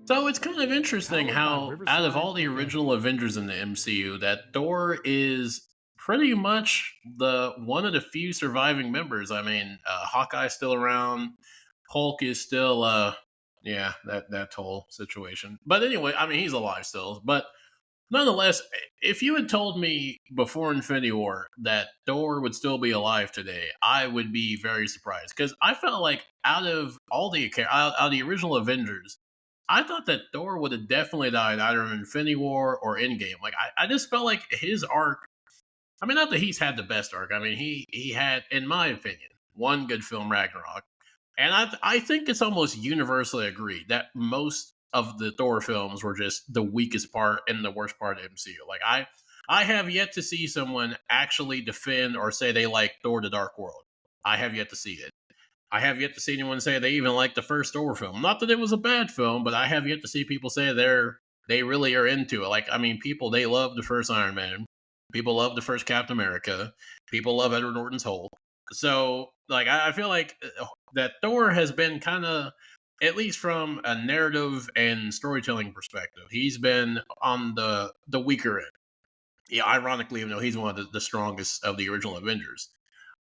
So it's kind of interesting Powered by how out of Riverside all the original Organics. Avengers in the MCU, that Thor is pretty much the one of the few surviving members. I mean, Hawkeye's still around, Hulk is still yeah, that whole situation. But anyway, I mean he's alive still. But nonetheless, if you had told me before Infinity War that Thor would still be alive today, I would be very surprised because I felt like out of the original Avengers, I thought that Thor would have definitely died either in Infinity War or Endgame. Like I just felt like his arc. I mean, not that he's had the best arc. I mean, he had, in my opinion, one good film, Ragnarok, and I think it's almost universally agreed that most of the Thor films were just the weakest part and the worst part of MCU. Like I have yet to see someone actually defend or say they like Thor: The Dark World. I have yet to see it. I have yet to see anyone say they even like the first Thor film. Not that it was a bad film, but I have yet to see people say they really are into it. Like I mean, people they love the first Iron Man. People love the first Captain America. People love Edward Norton's Hulk. So like I feel like that Thor has been kind of, at least from a narrative and storytelling perspective, he's been on the weaker end. Yeah, ironically, even though he's one of the strongest of the original Avengers,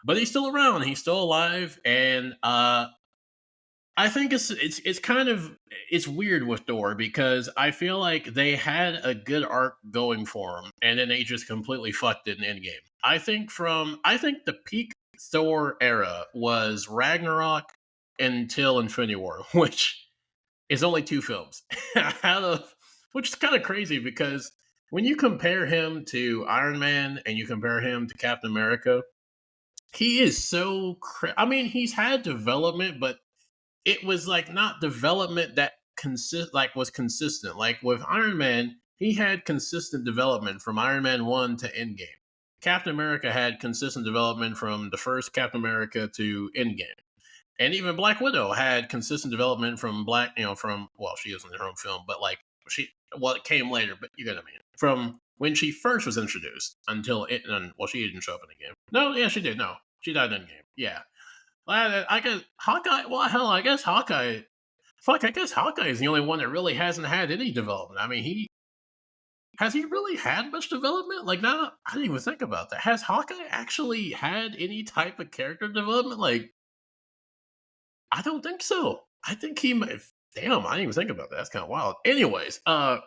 but he's still around. He's still alive, and I think it's kind of it's weird with Thor because I feel like they had a good arc going for him, and then they just completely fucked it in Endgame. I think the peak Thor era was Ragnarok until Infinity War, which is only two films out of, which is kind of crazy because when you compare him to Iron Man and you compare him to Captain America, he is so. I mean, he's had development, but it was like not development that was consistent. Like with Iron Man, he had consistent development from Iron Man 1 to Endgame. Captain America had consistent development from the first Captain America to Endgame. And even Black Widow had consistent development from from, well, she isn't in her own film, but like it came later, but you get what I mean. From when she first was introduced until well, she didn't show up in the game. No, yeah, she did. No, she died in the game. Yeah. I guess Hawkeye. Well, hell, I guess Hawkeye. Fuck, I guess Hawkeye is the only one that really hasn't had any development. I mean, he really had much development? Like, now I didn't even think about that. Has Hawkeye actually had any type of character development? Like, I don't think so. I think he might. Damn, I didn't even think about that. That's kind of wild. Anyways, but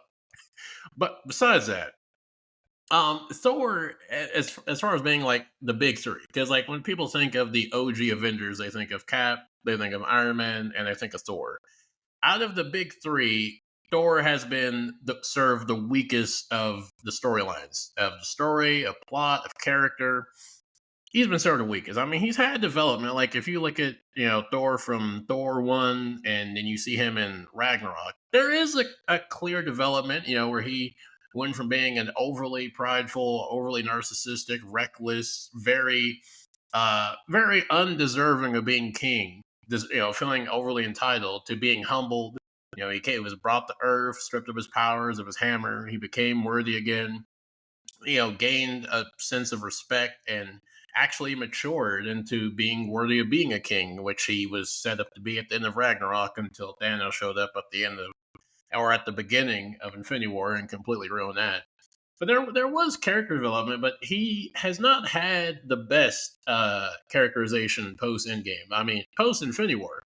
besides that, Thor, as far as being like the big three, because like when people think of the OG Avengers, they think of Cap, they think of Iron Man, and they think of Thor. Out of the big three, Thor has been served the weakest of the storylines, of the story, of plot, of character. He's been served the weakest. I mean, he's had development. Like if you look at Thor from Thor 1, and then you see him in Ragnarok, there is a clear development. Where he went from being an overly prideful, overly narcissistic, reckless, very undeserving of being king. Feeling overly entitled to being humbled. Was brought to Earth, stripped of his powers, of his hammer. He became worthy again. Gained a sense of respect and actually matured into being worthy of being a king, which he was set up to be at the end of Ragnarok until Thanos showed up at the end of, or at the beginning of Infinity War and completely ruined that. But there was character development, but he has not had the best characterization post Endgame. I mean, post Infinity War.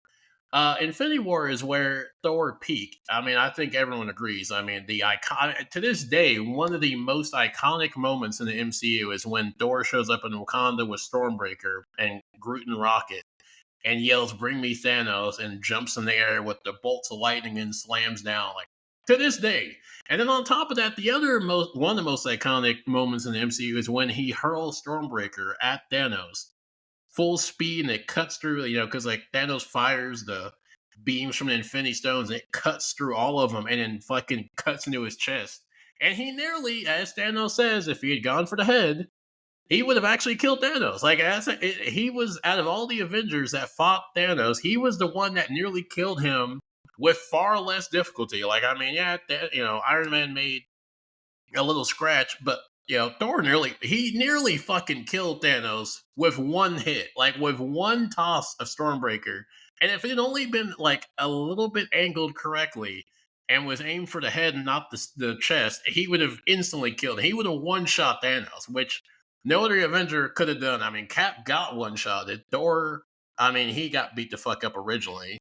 Infinity War is where Thor peaked. I mean, I think everyone agrees. I mean, the icon to this day, one of the most iconic moments in the MCU is when Thor shows up in Wakanda with Stormbreaker and Groot and Rocket and yells, "Bring me Thanos!" and jumps in the air with the bolts of lightning and slams down. Like to this day. And then on top of that, one of the most iconic moments in the MCU is when he hurls Stormbreaker at Thanos full speed and it cuts through, because like Thanos fires the beams from the Infinity Stones and it cuts through all of them and then fucking cuts into his chest. And he nearly, as Thanos says, if he had gone for the head, he would have actually killed Thanos. Like he was, out of all the Avengers that fought Thanos, he was the one that nearly killed him with far less difficulty. Like I mean, yeah, Iron Man made a little scratch, but Thor nearly fucking killed Thanos with one hit, like with one toss of Stormbreaker. And if it had only been like a little bit angled correctly, and was aimed for the head and not the chest, he would have instantly killed him. He would have one shot Thanos, which no other Avenger could have done. I mean, Cap got one shotted. Thor, I mean, he got beat the fuck up originally.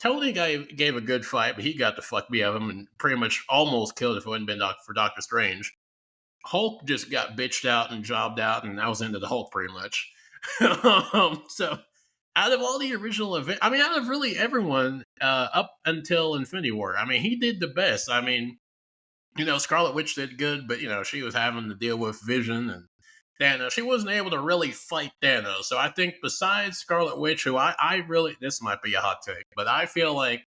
Tony gave a good fight, but he got the fuck beat out of him and pretty much almost killed if it hadn't been for Doctor Strange. Hulk just got bitched out and jobbed out, and that was into the Hulk pretty much. So, out of all the original events, I mean, out of really everyone up until Infinity War, I mean, he did the best. I mean, Scarlet Witch did good, but she was having to deal with Vision and Thanos. She wasn't able to really fight Thanos. So I think besides Scarlet Witch, who I really, this might be a hot take, but I feel like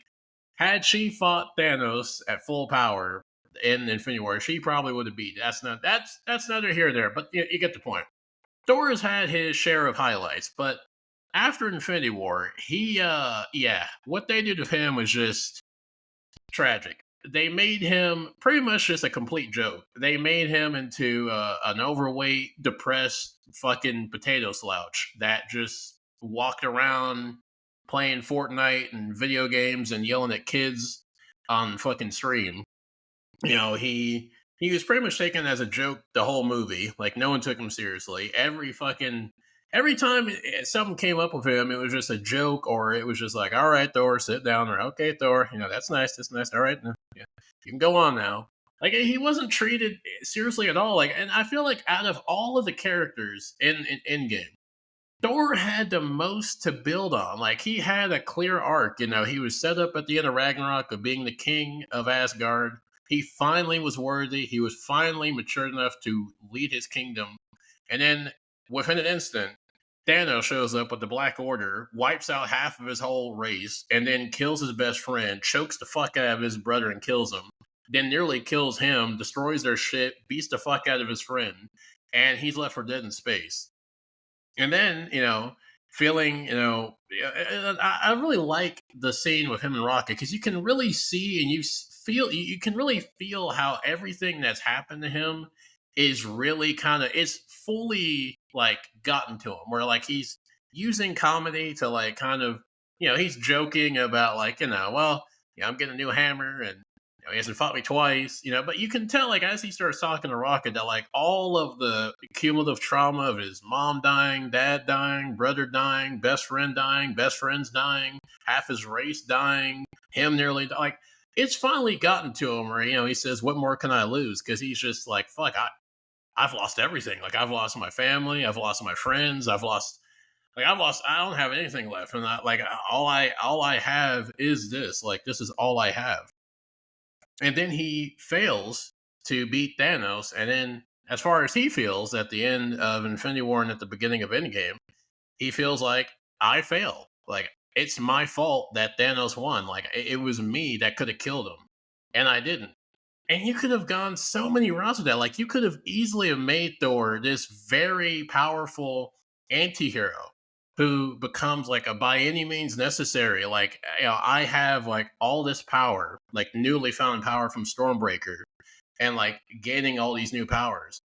had she fought Thanos at full power in Infinity War, she probably would have beat. That's neither here nor there, but you get the point. Thor has had his share of highlights, but after Infinity War, what they did with him was just tragic. They made him pretty much just a complete joke. They made him into an overweight, depressed fucking potato slouch that just walked around playing Fortnite and video games and yelling at kids on fucking stream. He was pretty much taken as a joke the whole movie. Like, no one took him seriously. Every time something came up with him, it was just a joke, or it was just like, all right, Thor, sit down, or okay, Thor, that's nice, all right, yeah, you can go on now. Like, he wasn't treated seriously at all. Like, and I feel like out of all of the characters in Endgame, Thor had the most to build on. Like, he had a clear arc. He was set up at the end of Ragnarok of being the king of Asgard. He finally was worthy. He was finally mature enough to lead his kingdom. And then, within an instant, Thanos shows up with the Black Order, wipes out half of his whole race, and then kills his best friend, chokes the fuck out of his brother and kills him. Then nearly kills him, destroys their shit, beats the fuck out of his friend, and he's left for dead in space. And then, feeling, I really like the scene with him and Rocket, because you can really see and you can really feel how everything that's happened to him is really it's fully like gotten to him, where like he's using comedy to like kind of, he's joking about like, I'm getting a new hammer, and he hasn't fought me twice, but you can tell, like, as he starts talking to Rocket, that like all of the cumulative trauma of his mom dying, dad dying, brother dying, best friend dying, best friends dying, half his race dying, him nearly like, it's finally gotten to him where, he says, what more can I lose? Because he's just like, fuck, I've lost everything. Like, I've lost my family, I've lost my friends, I don't have anything left. And all I have is this. Like, this is all I have. And then he fails to beat Thanos. And then, as far as he feels at the end of Infinity War and at the beginning of Endgame, he feels like, I fail. Like, it's my fault that Thanos won. Like, it was me that could have killed him, and I didn't. And you could have gone so many routes with that. Like, you could have easily have made Thor this very powerful anti-hero who becomes like a by any means necessary. Like, I have like all this power, like newly found power from Stormbreaker, and like gaining all these new powers.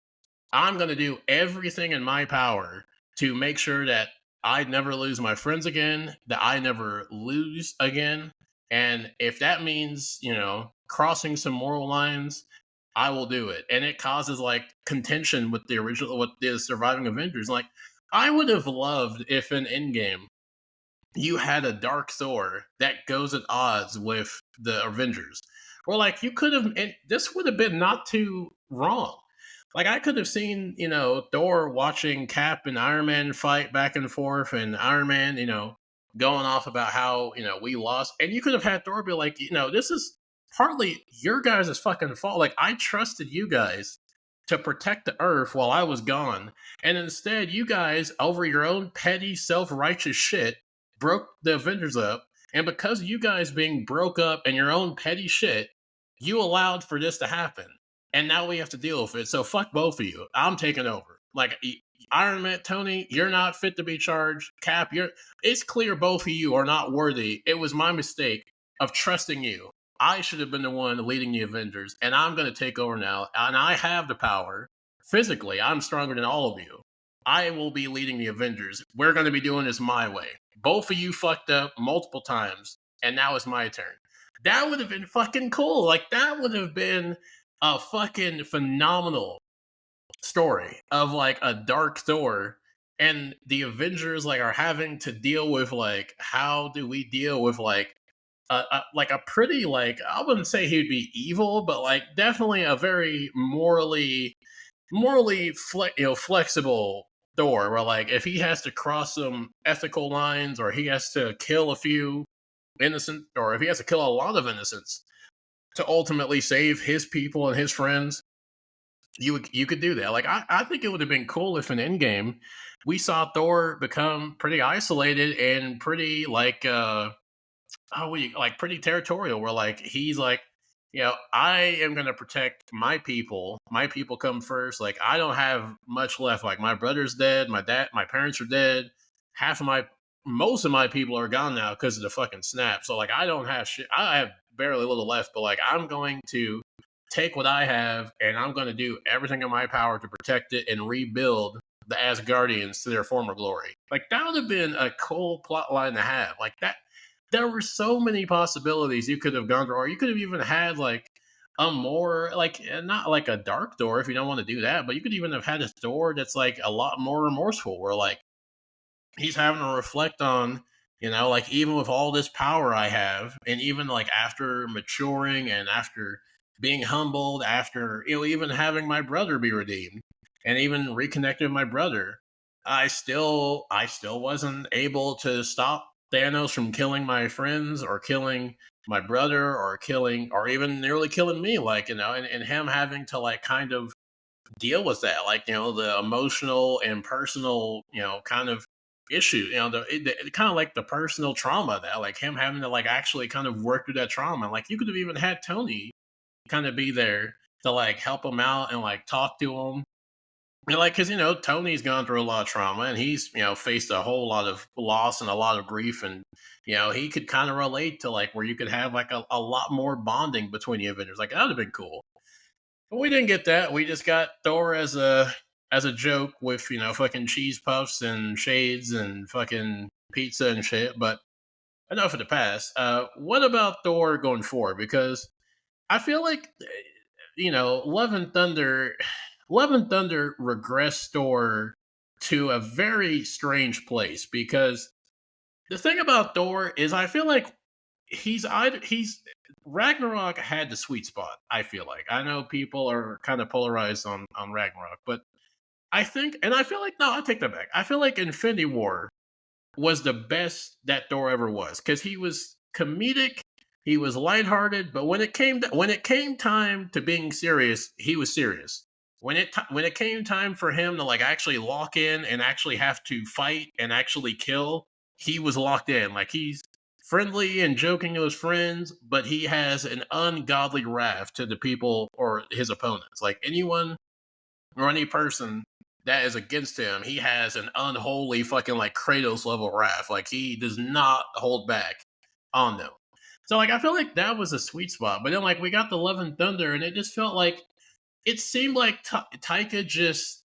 I'm going to do everything in my power to make sure that I never lose my friends again, that I never lose again. And if that means, crossing some moral lines, I will do it. And it causes like contention with the surviving Avengers. Like, I would have loved if in Endgame you had a Dark Thor that goes at odds with the Avengers. Or like, you could have, and this would have been not too wrong. Like, I could have seen, Thor watching Cap and Iron Man fight back and forth, and Iron Man, going off about how, we lost. And you could have had Thor be like, this is partly your guys' fucking fault. Like, I trusted you guys to protect the Earth while I was gone. And instead, you guys, over your own petty, self-righteous shit, broke the Avengers up. And because of you guys being broke up and your own petty shit, you allowed for this to happen. And now we have to deal with it. So fuck both of you. I'm taking over. Like, Iron Man, Tony, you're not fit to be charged. Cap, it's clear both of you are not worthy. It was my mistake of trusting you. I should have been the one leading the Avengers, and I'm going to take over now. And I have the power. Physically, I'm stronger than all of you. I will be leading the Avengers. We're going to be doing this my way. Both of you fucked up multiple times, and now it's my turn. That would have been fucking cool. Like that would have been a fucking phenomenal story of like a dark Thor, and the Avengers like are having to deal with like how do we deal with like a pretty like I wouldn't say he'd be evil, but like definitely a very flexible Thor, where like if he has to cross some ethical lines or he has to kill a few innocent or if he has to kill a lot of innocents to ultimately save his people and his friends, you could do that. Like I think it would have been cool if in Endgame we saw Thor become pretty isolated and pretty like like pretty territorial where like he's like, I am gonna protect my people. My people come first. Like I don't have much left. Like my brother's dead, my parents are dead, half of my most of my people are gone now because of the fucking snap. So like I don't have shit. I have barely little left, but like I'm going to take what I have and I'm gonna do everything in my power to protect it and rebuild the Asgardians to their former glory. Like that would have been a cool plot line to have. Like that there were so many possibilities you could have gone through, or you could have even had like a more like not like a dark door if you don't want to do that, but you could even have had a door that's like a lot more remorseful, where like he's having to reflect on, like even with all this power I have, and even like after maturing and after being humbled, after even having my brother be redeemed, and even reconnecting with my brother, I still wasn't able to stop Thanos from killing my friends or killing my brother or killing or even nearly killing me, like, and him having to like kind of deal with that, like, the emotional and personal, kind of issue, kind of like the personal trauma that like him having to like actually kind of work through that trauma. Like you could have even had Tony kind of be there to like help him out and like talk to him. And like, because Tony's gone through a lot of trauma, and he's faced a whole lot of loss and a lot of grief, and he could kind of relate to like where you could have like a lot more bonding between the Avengers. Like that would have been cool. But we didn't get that. We just got Thor as a joke with fucking cheese puffs and shades and fucking pizza and shit. But enough of the past. What about Thor going forward? Because I feel like Love and Thunder, Love and Thunder regressed Thor to a very strange place, because the thing about Thor is I feel like he's Ragnarok had the sweet spot. I feel like I know people are kind of polarized on Ragnarok, but I think, and I feel like no, I take that back. I feel like Infinity War was the best that Thor ever was, because he was comedic, he was lighthearted, but when it came time to being serious, he was serious. When it came time for him to like actually lock in and actually have to fight and actually kill, he was locked in. Like he's friendly and joking to his friends, but he has an ungodly wrath to the people or his opponents. Like anyone or any person that is against him, he has an unholy fucking like Kratos level wrath. Like he does not hold back on them. So like I feel like that was a sweet spot. But then like we got the Love and Thunder, and it just felt like it seemed like Taika just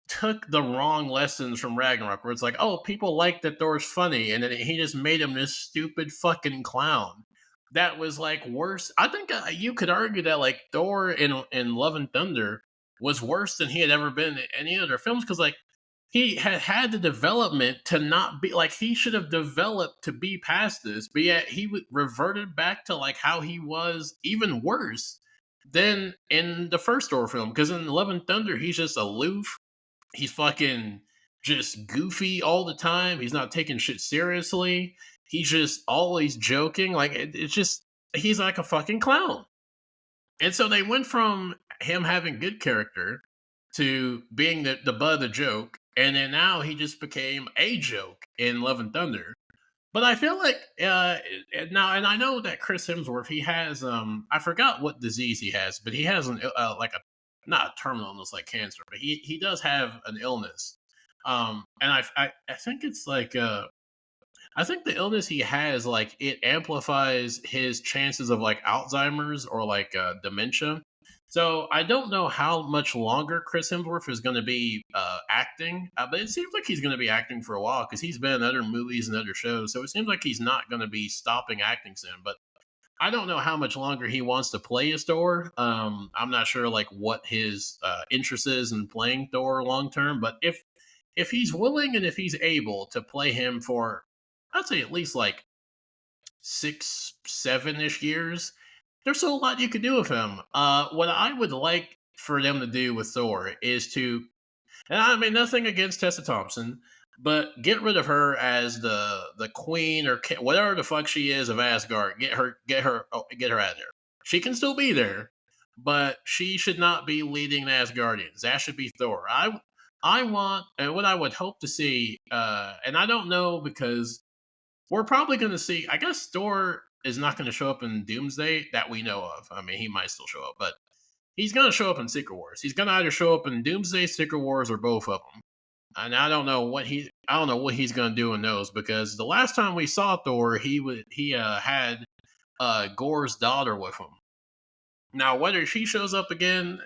took the wrong lessons from Ragnarok, where it's like, oh, people like that Thor's funny, and then he just made him this stupid fucking clown. That was like worse. I think you could argue that like Thor in Love and Thunder was worse than he had ever been in any other films, because like he had the development to not be like he should have developed to be past this, but yet he reverted back to like how he was, even worse than in the first Thor film. Because in Love and Thunder, he's just aloof. He's fucking just goofy all the time. He's not taking shit seriously. He's just always joking. Like it's just he's like a fucking clown. And so they went from him having good character to being the butt of the joke, and then now he just became a joke in Love and Thunder. But I feel like now, and I know that Chris Hemsworth, he has I forgot what disease he has, but he has an like a not a terminal illness like cancer, but he does have an illness. And I think it's like I think the illness he has, like it amplifies his chances of like Alzheimer's or like dementia. So I don't know how much longer Chris Hemsworth is going to be acting, but it seems like he's going to be acting for a while, because he's been in other movies and other shows. So it seems like he's not going to be stopping acting soon. But I don't know how much longer he wants to play as Thor. I'm not sure like what his interest is in playing Thor long term, but if he's willing and if he's able to play him for, I'd say at least like 6, 7 ish years, there's still a lot you could do with him. What I would like for them to do with Thor is to, and I mean nothing against Tessa Thompson, but get rid of her as the queen or whatever the fuck she is of Asgard. Get her out of there. She can still be there, but she should not be leading the Asgardians. That should be Thor. I want, and what I would hope to see, and I don't know because we're probably going to see. I guess Thor is not going to show up in Doomsday that we know of. I mean, he might still show up, but he's going to show up in Secret Wars. He's going to either show up in Doomsday, Secret Wars, or both of them. And I don't know what he's going to do in those because the last time we saw Thor, he had Gore's daughter with him. Now, whether she shows up again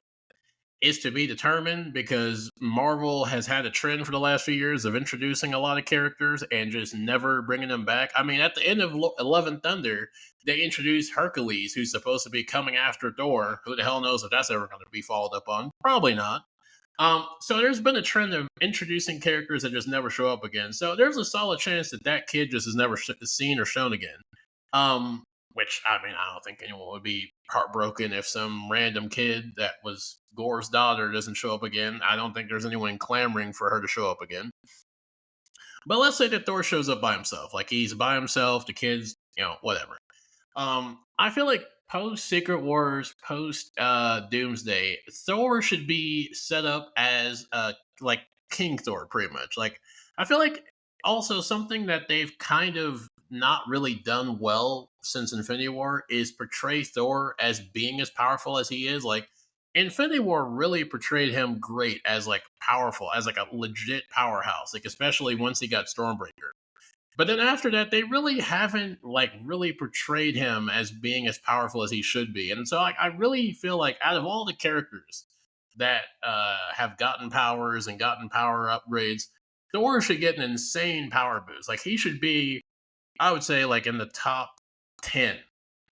is to be determined because Marvel has had a trend for the last few years of introducing a lot of characters and just never bringing them back. I mean, at the end of Love and Thunder, they introduced Hercules, who's supposed to be coming after Thor. Who the hell knows if that's ever going to be followed up on? Probably not. So there's been a trend of introducing characters that just never show up again. So there's a solid chance that that kid just is never seen or shown again. Which I mean, I don't think anyone would be heartbroken if some random kid that was Gore's daughter doesn't show up again. I don't think there's anyone clamoring for her to show up again. But let's say that Thor shows up by himself, like he's by himself, the kids, whatever. I feel like post Secret Wars, post Doomsday, Thor should be set up as like King Thor, pretty much. Like I feel like also something that they've kind of not really done well since Infinity War is portray Thor as being as powerful as he is. Like Infinity War really portrayed him great as like powerful, as like a legit powerhouse. Like especially once he got Stormbreaker. But then after that, they really haven't like really portrayed him as being as powerful as he should be. And so I really feel like out of all the characters that have gotten powers and gotten power upgrades, Thor should get an insane power boost. Like he should be, I would say, like in the top 10.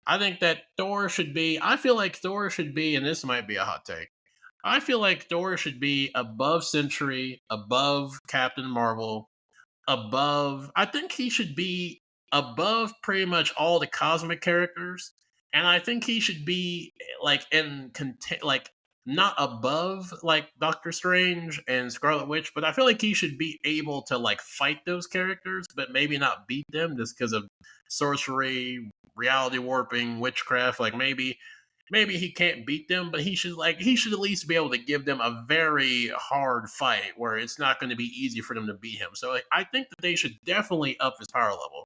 I think that Thor should be, I feel like Thor should be, and this might be a hot take. I feel like Thor should be above Sentry, above Captain Marvel, above, I think he should be above pretty much all the cosmic characters, and I think he should be like like not above like Doctor Strange and Scarlet Witch, but I feel like he should be able to like fight those characters but maybe not beat them just because of sorcery, reality warping, witchcraft. Like maybe he can't beat them, but he should at least be able to give them a very hard fight where it's not going to be easy for them to beat him. So like, I think that they should definitely up his power level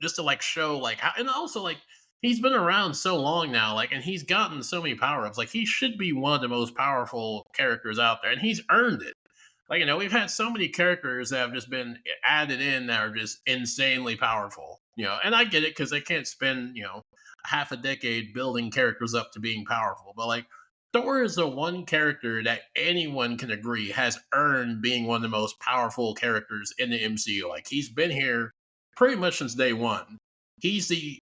just to like show like how, and also like he's been around so long now, like, and he's gotten so many power ups. Like he should be one of the most powerful characters out there, and he's earned it. Like we've had so many characters that have just been added in that are just insanely powerful. And I get it because they can't spend half a decade building characters up to being powerful. But like Thor is the one character that anyone can agree has earned being one of the most powerful characters in the MCU. Like he's been here pretty much since day one. He's the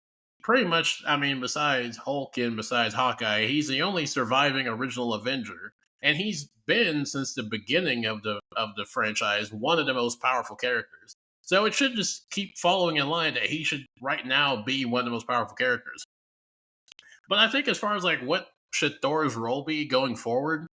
pretty much, I mean, besides Hulk and besides Hawkeye, he's the only surviving original Avenger. And he's been since the beginning of the franchise one of the most powerful characters. So it should just keep following in line that he should right now be one of the most powerful characters. But I think as far as like what should Thor's role be going forward,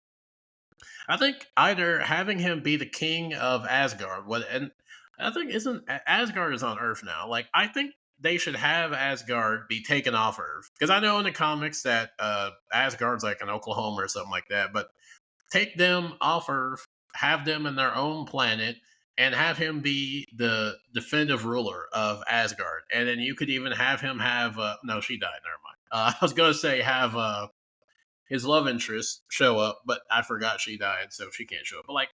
I think either having him be the king of Asgard, and I think isn't Asgard is on Earth now. Like I think they should have Asgard be taken off Earth because I know in the comics that Asgard's like in Oklahoma or something like that. But take them off Earth, have them in their own planet, and have him be the definitive ruler of Asgard. And then you could even have him have no, she died. Never mind. I was gonna say have his love interest show up, but I forgot she died, so she can't show up. But like,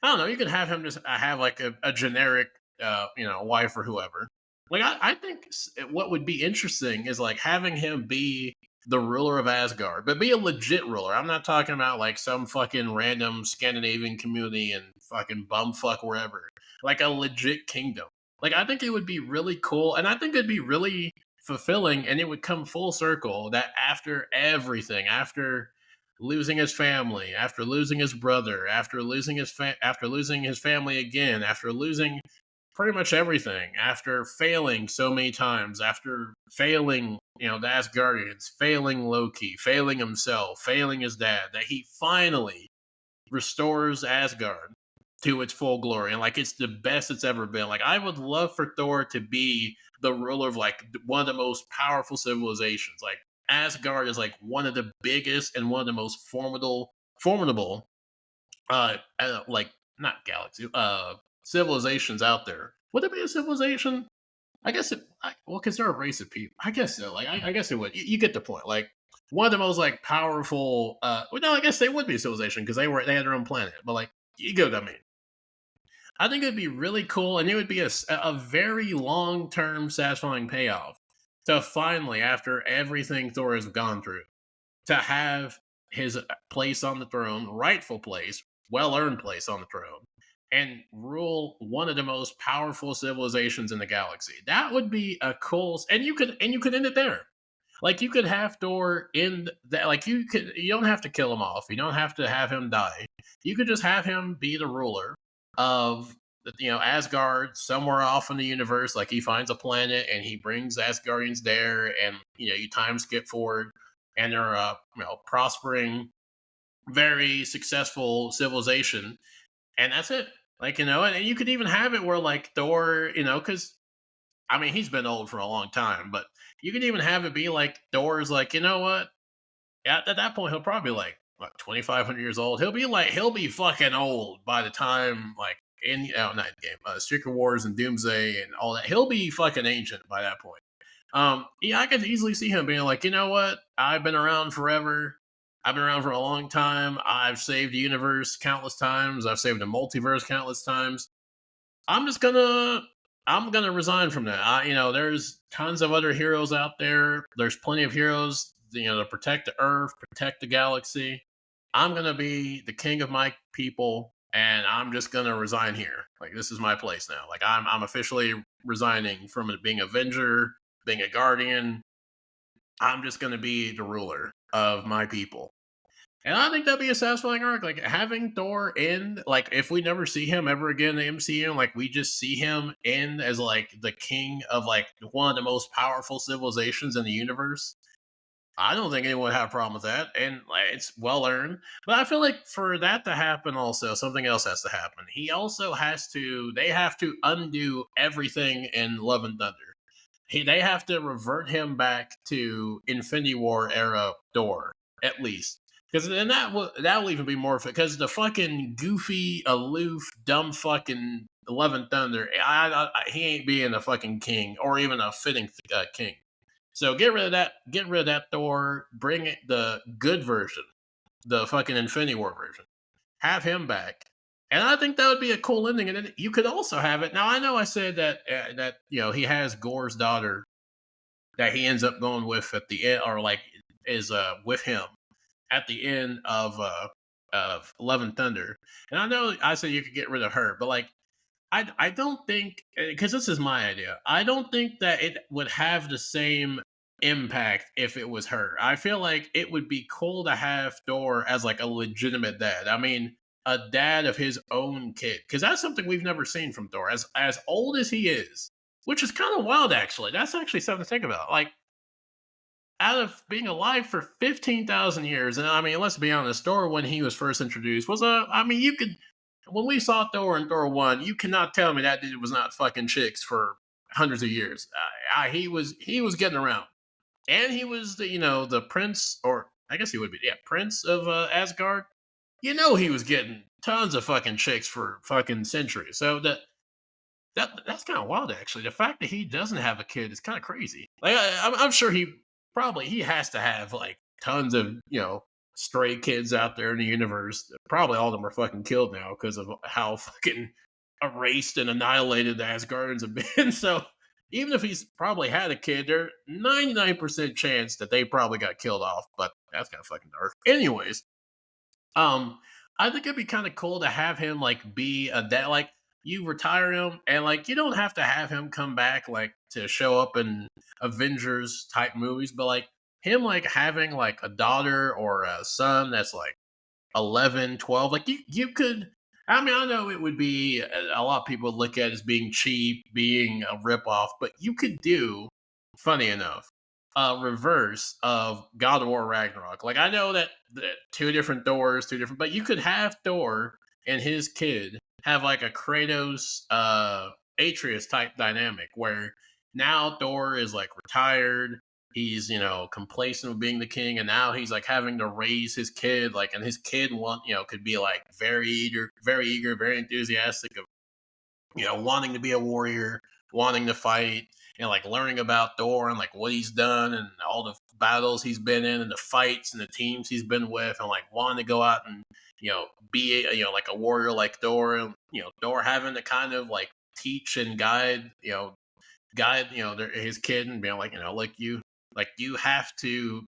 I don't know, you could have him just have like a generic, wife or whoever. Like, I think what would be interesting is like having him be the ruler of Asgard, but be a legit ruler. I'm not talking about like some fucking random Scandinavian community and fucking bumfuck wherever. Like a legit kingdom. Like I think it would be really cool, and I think it'd be really fulfilling, and it would come full circle that after everything, after losing his family, after losing his brother, after losing his family again, after losing pretty much everything, after failing so many times, after failing, the Asgardians, failing Loki, failing himself, failing his dad, that he finally restores Asgard to its full glory, and like it's the best it's ever been. Like I would love for Thor to be the ruler of like one of the most powerful civilizations. Like Asgard is like one of the biggest and one of the most formidable like not galaxy civilizations out there. Would it be a civilization? I guess well, because they're a race of people. I guess so. Like, I guess it would. You get the point. Like, one of the most like powerful. Well, no, I guess they would be a civilization because they had their own planet. But like, you get what I mean. I think it'd be really cool, and it would be a very long term satisfying payoff to finally, after everything Thor has gone through, to have his place on the throne, rightful place, well earned place on the throne, and rule one of the most powerful civilizations in the galaxy. That would be a cool, and you could end it there. Like you could have Thor in that. Like you don't have to kill him off. You don't have to have him die. You could just have him be the ruler of Asgard somewhere off in the universe. Like he finds a planet and he brings Asgardians there, and you time skip forward, and they're prospering, very successful civilization, and that's it. Like and you could even have it where like Thor, because I mean he's been old for a long time, but you could even have it be like Thor's like what? At that point he'll probably be like what 2,500 years old. He'll be fucking old by the time like in not in game, Secret Wars and Doomsday and all that. He'll be fucking ancient by that point. Yeah, I could easily see him being like, what? I've been around forever. I've been around for a long time. I've saved the universe countless times. I've saved the multiverse countless times. I'm just gonna, I'm gonna resign from that. There's tons of other heroes out there. There's plenty of heroes, to protect the Earth, protect the galaxy. I'm gonna be the king of my people, and I'm just gonna resign here. Like this is my place now. Like I'm officially resigning from being Avenger, being a Guardian. I'm just gonna be the ruler of my people. And I think that'd be a satisfying arc. Like having Thor in, like if we never see him ever again in the MCU, like we just see him in as like the king of like one of the most powerful civilizations in the universe. I don't think anyone would have a problem with that, and like, it's well earned. But I feel like for that to happen, also something else has to happen. He also has to. They have to undo everything in Love and Thunder. They have to revert him back to Infinity War era Thor at least, because then that will even be more because the fucking goofy, aloof, dumb fucking Love and Thunder. He ain't being a fucking king or even a fitting king. So get rid of that. Get rid of that Thor. Bring it the good version, the fucking Infinity War version. Have him back, and I think that would be a cool ending. And then you could also have it. Now I know I said that he has Gore's daughter that he ends up going with at the end, or like is with him at the end of Love and Thunder. And I know I said you could get rid of her, but like I don't think because this is my idea. I don't think that it would have the same impact if it was her. I feel like it would be cool to have Thor as like a legitimate dad. I mean, a dad of his own kid, because that's something we've never seen from Thor. As old as he is, which is kind of wild actually. That's actually something to think about. Like out of being alive for 15,000 years, and I mean, let's be honest, Thor when he was first introduced was I mean, you could when we saw Thor in Thor 1, you cannot tell me that dude was not fucking chicks for hundreds of years. He was getting around, and he was the prince, or I guess he would be prince of Asgard. He was getting tons of fucking chicks for fucking centuries. So that's kind of wild actually. The fact that he doesn't have a kid is kind of crazy. Like I'm sure he has to have like tons of stray kids out there in the universe. Probably all of them are fucking killed now because of how fucking erased and annihilated the Asgardians have been. So even if he's probably had a kid, there's 99% chance that they probably got killed off. But that's kind of fucking dark. Anyways, I think it'd be kind of cool to have him like be a dad. Like you retire him, and like you don't have to have him come back like to show up in Avengers type movies, but like him like having like a daughter or a son that's like 11, 12. Like you could. I mean, I know it would be a lot of people would look at it as being cheap, being a ripoff, but you could do, funny enough, a reverse of God of War Ragnarok. Like I know that two different Thors, two different, but you could have Thor and his kid have like a Kratos, Atreus type dynamic where now Thor is like retired, he's complacent with being the king, and now he's like having to raise his kid, like, and his kid could be like very eager, very enthusiastic of wanting to be a warrior, wanting to fight, and like learning about Thor and like what he's done and all the battles he's been in and the fights and the teams he's been with, and like wanting to go out and be like a warrior like Thor, and Thor having to kind of like teach and guide his kid and being like you have to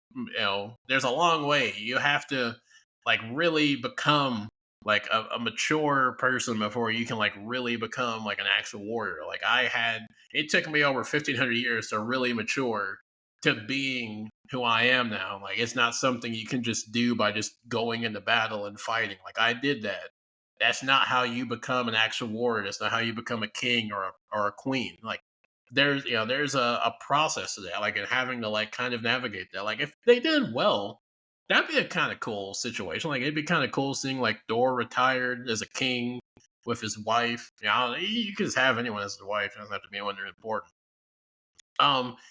there's a long way you have to like really become like a mature person before you can like really become like an actual warrior. Like it took me over 1,500 years to really mature to being who I am now. Like it's not something you can just do by just going into battle and fighting. Like I did that. That's not how you become an actual warrior. That's not how you become a king or a queen. Like there's a process to that, like, and having to like kind of navigate that. Like if they did well, that'd be a kind of cool situation. Like it'd be kind of cool seeing like Thor retired as a king with his wife. You can just have anyone as a wife. It doesn't have to be anyone they're important.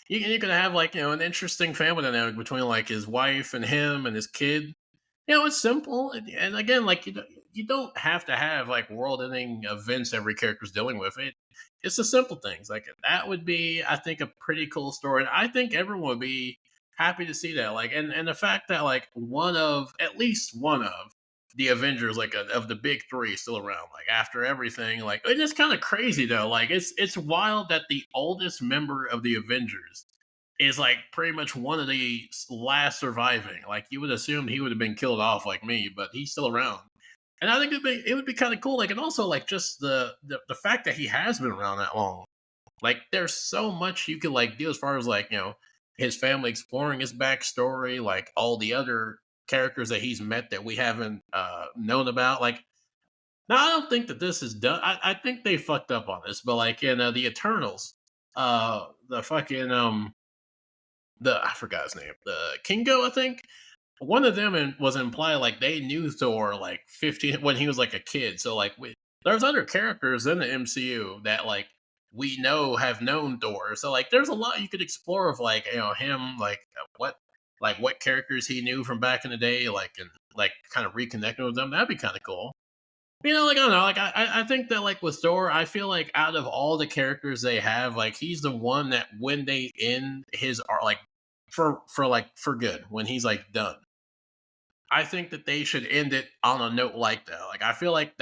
You can have like an interesting family dynamic between like his wife and him and his kid. It's simple, and again, like you don't have to have like world-ending events every character's dealing with. It's the simple things like that would be, I think, a pretty cool story, and I think everyone would be happy to see that. Like, and the fact that like at least one of the Avengers, like of the big three, is still around. Like after everything, like, and it's kind of crazy though. Like it's wild that the oldest member of the Avengers is like pretty much one of the last surviving. Like you would assume he would have been killed off like me, but he's still around. And I think it would be kind of cool. Like, and also like just the fact that he has been around that long. Like there's so much you can like do as far as like his family exploring his backstory, like all the other characters that he's met that we haven't known about. Like now I don't think that this is done. I think they fucked up on this, but like in the Eternals, the fucking the I forgot his name, the Kingo, I think. One of them was implied like they knew Thor like 15 when he was like a kid. So like there's other characters in the MCU that like we know have known Thor. So like there's a lot you could explore of like him like what characters he knew from back in the day, like, and like kind of reconnecting with them. That'd be kind of cool. Like I don't know, like I think that like with Thor, I feel like out of all the characters they have, like he's the one that when they end his art, like for good, when he's like done, I think that they should end it on a note like that. Like I feel like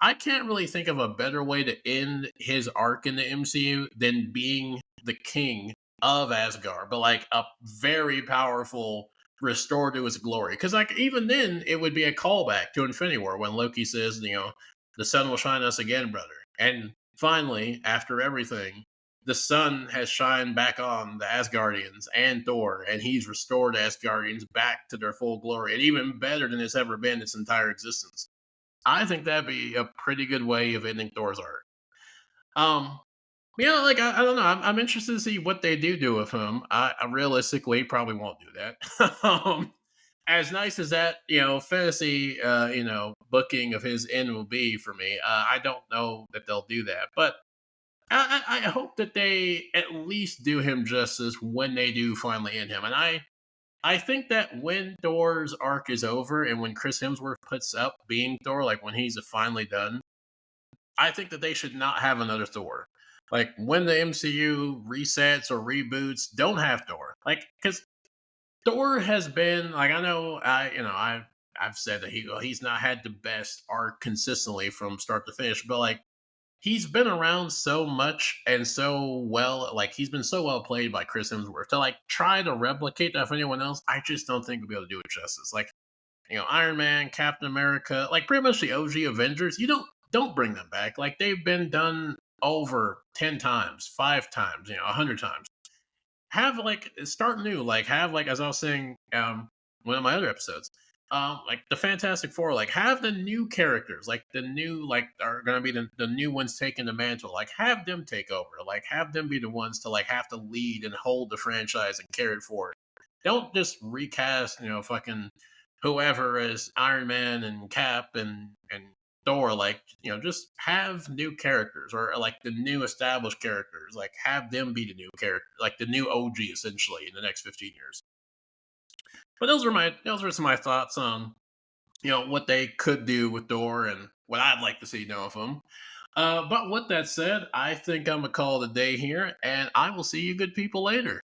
I can't really think of a better way to end his arc in the MCU than being the king of Asgard, but like a very powerful restore to his glory. Because like even then, it would be a callback to Infinity War when Loki says, the sun will shine us again, brother. And finally, after everything, the sun has shined back on the Asgardians and Thor, and he's restored Asgardians back to their full glory, and even better than it's ever been its entire existence. I think that'd be a pretty good way of ending Thor's arc. Um, like I don't know. I'm interested to see what they do with him. I realistically probably won't do that. As nice as that, fantasy, booking of his end will be for me, I don't know that they'll do that. But I hope that they at least do him justice when they do finally end him. And I think that when Thor's arc is over and when Chris Hemsworth puts up being Thor, like when he's finally done, I think that they should not have another Thor. Like when the MCU resets or reboots, don't have Thor. Like because Thor has been like I know I've said that he's not had the best arc consistently from start to finish, but like he's been around so much and so well, like he's been so well played by Chris Hemsworth to like try to replicate that for anyone else. I just don't think we'll be able to do it justice. Like Iron Man, Captain America, like pretty much the OG Avengers. don't bring them back. Like they've been done over 10 times, 5 times, 100 times. Have like start new. Like have like as I was saying, one of my other episodes, like the Fantastic Four, like have the new characters, like the new like are gonna be the new ones taking the mantle. Like have them take over. Like have them be the ones to like have to lead and hold the franchise and carry it forward. Don't just recast, fucking whoever as Iron Man and Cap and Thor. Like, just have new characters or like the new established characters. Like, have them be the new character, like the new OG essentially in the next 15 years. But those are some of my thoughts on what they could do with Thor and what I'd like to see done with them. But with that said, I think I'm gonna call it a day here, and I will see you good people later.